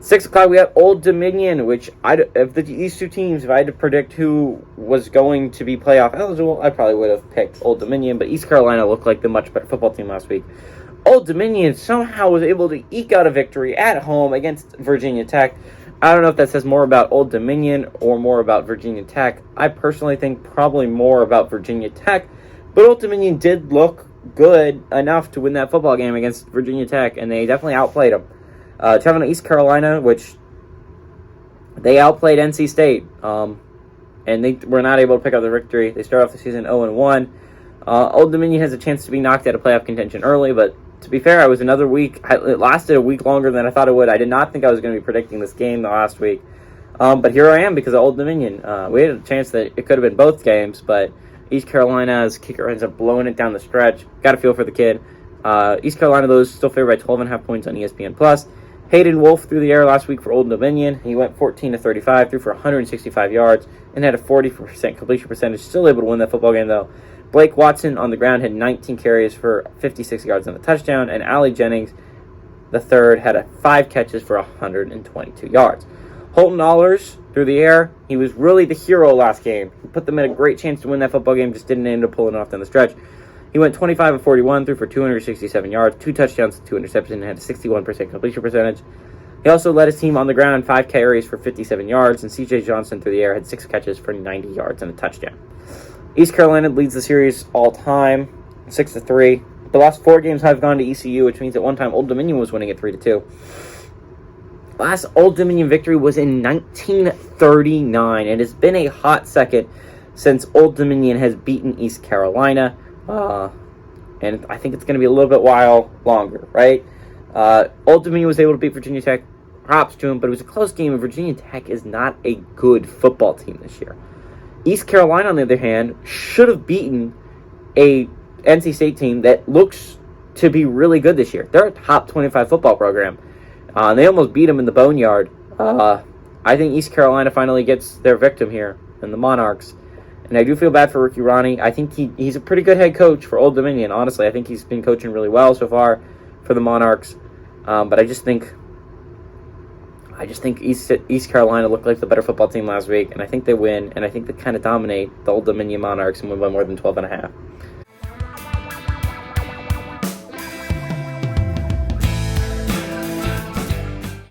6 o'clock, we have Old Dominion, which these two teams, if I had to predict who was going to be playoff eligible, I probably would have picked Old Dominion, but East Carolina looked like the much better football team last week. Old Dominion somehow was able to eke out a victory at home against Virginia Tech. I don't know if that says more about Old Dominion or more about Virginia Tech. I personally think probably more about Virginia Tech, but Old Dominion did look good enough to win that football game against Virginia Tech, and they definitely outplayed them. Traveling to East Carolina, which they outplayed NC State, and they were not able to pick up the victory. They start off the season 0-1. Old Dominion has a chance to be knocked out of playoff contention early, but to be fair, it lasted a week longer than I thought it would. I did not think I was going to be predicting this game the last week, but here I am because of Old Dominion. We had a chance that it could have been both games, but East Carolina's kicker ends up blowing it down the stretch. Got to feel for the kid. East Carolina, though, is still favored by 12.5 points on ESPN+. Hayden Wolf threw the air last week for Old Dominion. He went 14-35, threw for 165 yards, and had a 40% completion percentage. Still able to win that football game, though. Blake Watson on the ground had 19 carries for 56 yards and a touchdown, and Allie Jennings, the third, had 5 catches for 122 yards. Holton Ahlers through the air. He was really the hero last game. He put them in a great chance to win that football game, just didn't end up pulling it off down the stretch. He went 25-41, threw for 267 yards, 2 touchdowns, 2 interceptions, and had a 61% completion percentage. He also led his team on the ground, 5 carries for 57 yards, and C.J. Johnson through the air had 6 catches for 90 yards and a touchdown. East Carolina leads the series all time, 6-3. The last 4 games have gone to ECU, which means at one time Old Dominion was winning at 3-2. Last Old Dominion victory was in 1939. It has been a hot second since Old Dominion has beaten East Carolina. And I think it's going to be a little bit while longer, right? Old Dominion was able to beat Virginia Tech. Props to him, but it was a close game, and Virginia Tech is not a good football team this year. East Carolina, on the other hand, should have beaten a NC State team that looks to be really good this year. They're a top 25 football program. They almost beat them in the Boneyard. I think East Carolina finally gets their victim here in the Monarchs. And I do feel bad for Ricky Ronnie. I think he's a pretty good head coach for Old Dominion, honestly. I think he's been coaching really well so far for the Monarchs. But I just think East Carolina looked like the better football team last week, and I think they win, and I think they kind of dominate the Old Dominion Monarchs and win by more than 12.5.